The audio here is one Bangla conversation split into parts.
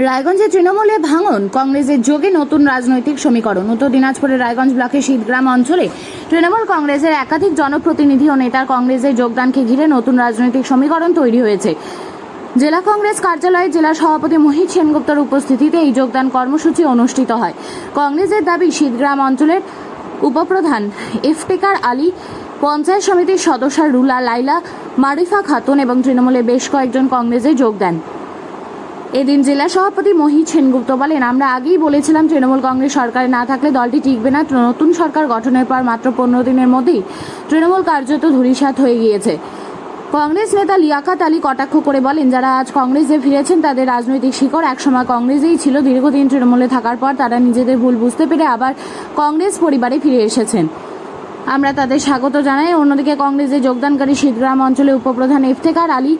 রায়গঞ্জে তৃণমূলে ভাঙন, কংগ্রেসের যোগে নতুন রাজনৈতিক সমীকরণ। উত্তর দিনাজপুরের রায়গঞ্জ ব্লকের শীতগ্রাম অঞ্চলে তৃণমূল কংগ্রেসের একাধিক জনপ্রতিনিধি ও নেতার কংগ্রেসের যোগদানকে ঘিরে নতুন রাজনৈতিক সমীকরণ তৈরি হয়েছে। জেলা কংগ্রেস কার্যালয়ে জেলা সভাপতি মোহিত সেনগুপ্তর উপস্থিতিতে এই যোগদান কর্মসূচি অনুষ্ঠিত হয়। কংগ্রেসের দাবি, শীতগ্রাম অঞ্চলের উপপ্রধান ইফতেখার আলী, পঞ্চায়েত সমিতির সদস্য রুলা লাইলা, মারিফা খাতুন এবং তৃণমূলের বেশ কয়েকজন কংগ্রেসে যোগ দেন। এদিন জেলা সভাপতি মোহিত সেনগুপ্ত বলেন, আমরা আগেই বলেছিলাম তৃণমূল কংগ্রেস সরকারে না থাকলে দলটি টিকবে না। নতুন সরকার গঠনের পর মাত্র 15 দিনের মধ্যেই তৃণমূল কার্যত ধূলিসাৎ হয়ে গিয়েছে। কংগ্রেস নেতা লিয়াকত আলী কটাক্ষ করে বলেন, যারা আজ কংগ্রেসে ফিরেছেন তাদের রাজনৈতিক শিকড় একসময় কংগ্রেসেই ছিল। দীর্ঘদিন তৃণমূলে থাকার পর তারা নিজেদের ভুল বুঝতে পেরে আবার কংগ্রেস পরিবারে ফিরে এসেছেন। আমরা তাদের স্বাগত জানাই। অন্যদিকে কংগ্রেসে যোগদানকারী শীতগ্রাম অঞ্চলে উপপ্রধান ইফতেখার আলী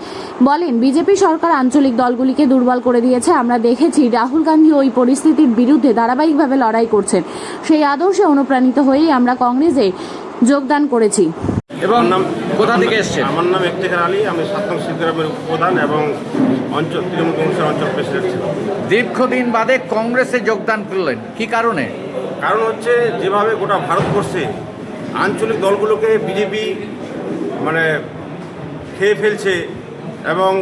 বলেন, বিজেপি সরকার আঞ্চলিক দলগুলিকে দুর্বল করে দিয়েছে। আমরা দেখেছি রাহুল গান্ধী ওই পরিস্থিতির বিরুদ্ধে ধারাবাহিকভাবে লড়াই করছেন। সেই আদর্শে অনুপ্রাণিত হয়েই আমরা কংগ্রেসে যোগদান করেছি। এবং কোথা থেকে এসেছেন? আমার নাম ইফতেখার আলী, আমি 7 নং শীতগ্রামের উপপ্রধান এবং অঞ্চল তৃণমূল কংগ্রেসের অঞ্চল প্রেসিডেন্ট ছিলাম। দীর্ঘদিন বাদে কংগ্রেসে যোগদান করলেন, কি কারণে? কারণ হচ্ছে, যেভাবে গোটা ভারতবর্ষে আঞ্চলিক দলগুলোকে বিজেপি খেয়ে ফেলছে এবং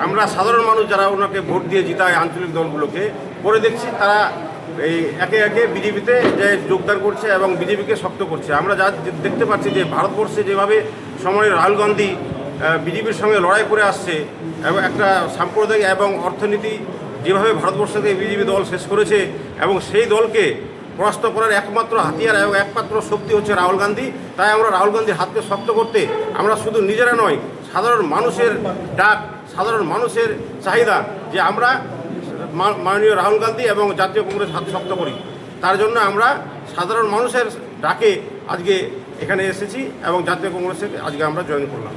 আমরা সাধারণ মানুষ যারা ওনাকে ভোট দিয়ে জিতায় আঞ্চলিক দলগুলোকে, পরে দেখছি তারা এই একে একে বিজেপিতে যে যোগদান করছে এবং বিজেপিকে শক্ত করছে। আমরা যা দেখতে পাচ্ছি যে ভারতবর্ষে যেভাবে সময় রাহুল গান্ধী বিজেপির সঙ্গে লড়াই করে আসছে এবং একটা সাম্প্রদায়িক এবং অর্থনীতি যেভাবে ভারতবর্ষকে বিজেপি দল শেষ করেছে এবং সেই দলকে পরাস্ত করার একমাত্র হাতিয়ার এবং একমাত্র শক্তি হচ্ছে রাহুল গান্ধী। তাই আমরা রাহুল গান্ধীর হাতকে শক্ত করতে আমরা শুধু নিজেরা নয়, সাধারণ মানুষের ডাক, সাধারণ মানুষের চাহিদা যে আমরা মাননীয় রাহুল গান্ধী এবং জাতীয় কংগ্রেস হাত শক্ত করি, তার জন্য আমরা সাধারণ মানুষের ডাকে আজকে এখানে এসেছি এবং জাতীয় কংগ্রেসে আজকে আমরা জয়েন করলাম।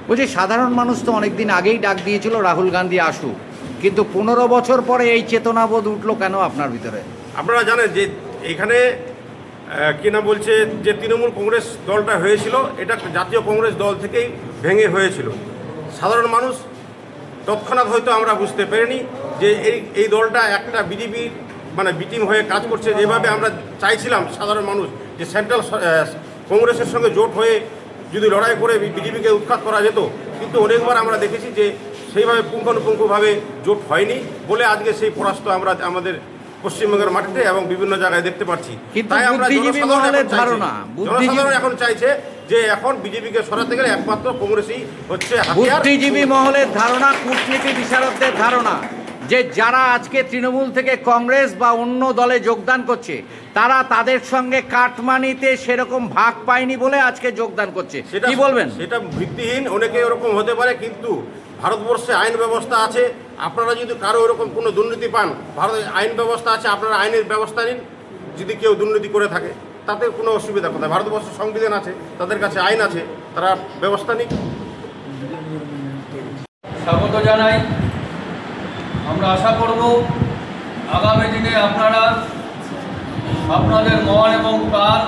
বলছি, সাধারণ মানুষ তো অনেকদিন আগেই ডাক দিয়েছিল রাহুল গান্ধী আসুক, কিন্তু 15 বছর পরে এই চেতনাবোধ উঠলো কেন আপনার ভিতরে? আপনারা জানেন যে এখানে বলছে যে তৃণমূল কংগ্রেস দলটা হয়েছিল, এটা জাতীয় কংগ্রেস দল থেকেই ভেঙে হয়েছিল। সাধারণ মানুষ তৎক্ষণাৎ হয়তো আমরা বুঝতে পারিনি যে এই দলটা একটা বিজেপির বিটিম হয়ে কাজ করছে। যেভাবে আমরা চাইছিলাম সাধারণ মানুষ যে সেন্ট্রাল কংগ্রেসের সঙ্গে জোট হয়ে যদি লড়াই করে বিজেপিকে উৎখাত করা যেত, কিন্তু অনেকবার আমরা দেখেছি যে সেইভাবে পুঙ্খানুপুঙ্খভাবে জোট হয়নি বলে আজকে সেই পরাস্ত আমরা আমাদের পশ্চিমবঙ্গের মাটিতে এবং বিভিন্ন জায়গায় দেখতে পাচ্ছি। তাই আমরা জনসাধারণ এখন চাইছে যে এখন বিজেপিকে সরাতে গেলে একমাত্র কংগ্রেসই হচ্ছে হাতিয়ার। বুদ্ধিজীবী মহলের ধারণা, কূটনীতি বিশারদদের ধারণা যে যারা আজকে তৃণমূল থেকে কংগ্রেস বা অন্য দলে যোগদান করছে তারা তাদের সঙ্গে কাটমানিতে সেরকম ভাগ পায়নি বলে আজকে যোগদান করছে। কি বলবেন? সেটা ভিত্তিহীন, অনেকে ওরকম হতে পারে, কিন্তু ভারতবর্ষে আইন ব্যবস্থা আছে। আপনারা যদি কারো এরকম কোনো দুর্নীতি পান, ভারতের আইন ব্যবস্থা আছে, আপনারা আইনের ব্যবস্থা নিন। যদি কেউ দুর্নীতি করে থাকে তাতে কোনো অসুবিধা কোথায়? ভারতবর্ষের সংবিধান আছে, তাদের কাছে আইন আছে, তারা ব্যবস্থা নিক। স্বাগত জানাই। আমরা আশা করব আগামী দিনে আপনারা আপনাদের মন এবং প্রাণ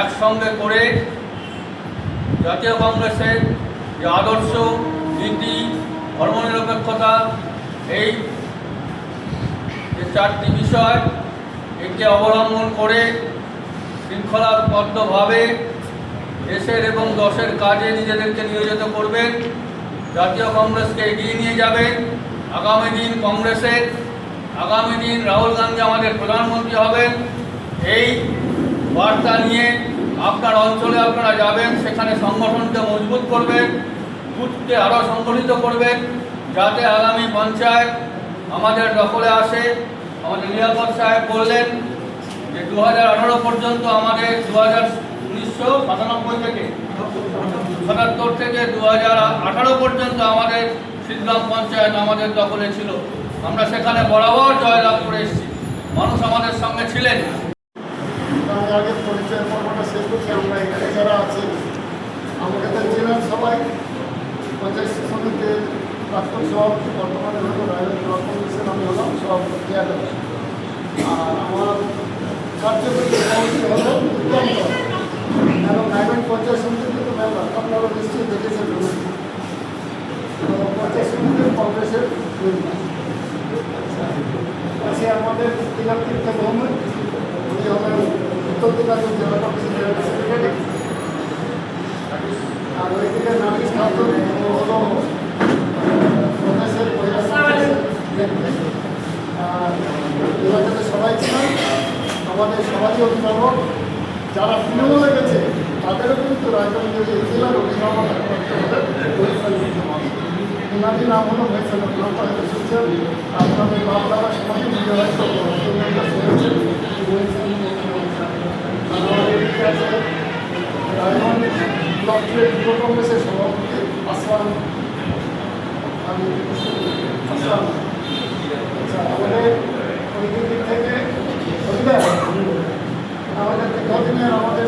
একসঙ্গে করে জাতীয় কংগ্রেসের যে আদর্শ, নীতি, ধর্মনিরপেক্ষতা, এই যে 4টি বিষয়, একে অবলম্বন করে শৃঙ্খলাবদ্ধভাবে দেশের এবং দশের কাজে নিজেদেরকে নিয়োজিত করবেন, জাতীয় কংগ্রেসকে এগিয়ে নিয়ে যাবেন। আগামী দিন রাহুল গান্ধী আমাদের প্রধানমন্ত্রী হবেন। এই বার্তা নিয়ে আপনার অঞ্চলে আপনারা যাবেন, সেখানে সংগঠনকে মজবুত করবেন, বুথকে আরও সংগঠিত করবেন, যাতে আগামী পঞ্চায়েত আমাদের দখলে আসে। আমাদের নিরাপদ সাহেব বললেন যে 2018 পর্যন্ত আমাদের 1997 থেকে 77 থেকে 2018 পর্যন্ত আমাদের শীতগ্রাম পঞ্চায়েত আমাদের দখলে ছিল। আমরা সেখানে বরাবর জয়লাভ করে এসেছি, মানুষ আমাদের সঙ্গে ছিলেন। আগে পরিচয় পর্বটা শেষ করছি। আমরা এখানে যারা আছি আমাকে তো চেনার সবাই, পঞ্চায়েত সমিতির প্রাক্তন সভাপতি, বর্তমানে হলো রায়গঞ্জ ব্লক কংগ্রেসের আমি হলাম সভাপতি। আর আমার কার্যকরী সভাপতি হলো উত্তম এবং রায়গঞ্জ পঞ্চায়েত সমিতির কিন্তু মেম্বার, আপনারা নিশ্চয়ই দেখেছেন। পঞ্চায়েত সমিতির কংগ্রেসের আছে আমাদের দিনাতির্থ মোহাম্মদ, উনি হলেন উত্তর দিনাজপুর জেলা কংগ্রেসের সেক্রেটারি। আর ওইদিকে নাফিস খাতুন হলো প্রদেশের মহিলা কংগ্রেসের। আর এলাকাতে সবাই ছিলেন আমাদের সমাজী অভিভাবক, যারা তৃণমূলে গেছে তাদেরও কিন্তু রাজনৈতিক জেলার অভিভাবক ওনাদের নাম হলো হয়েছিল হয়তো শুনছেন, আপনাদের বাংলা সমাজে নিজে হয়তো শুনেছেন। আছে রাজধানী ব্লকের যুব কংগ্রেসের সভাপতি আসলাম আমি আসলাম। আচ্ছা, আমাদের ওই দিক থেকে আমাদের দীর্ঘদিনের আমাদের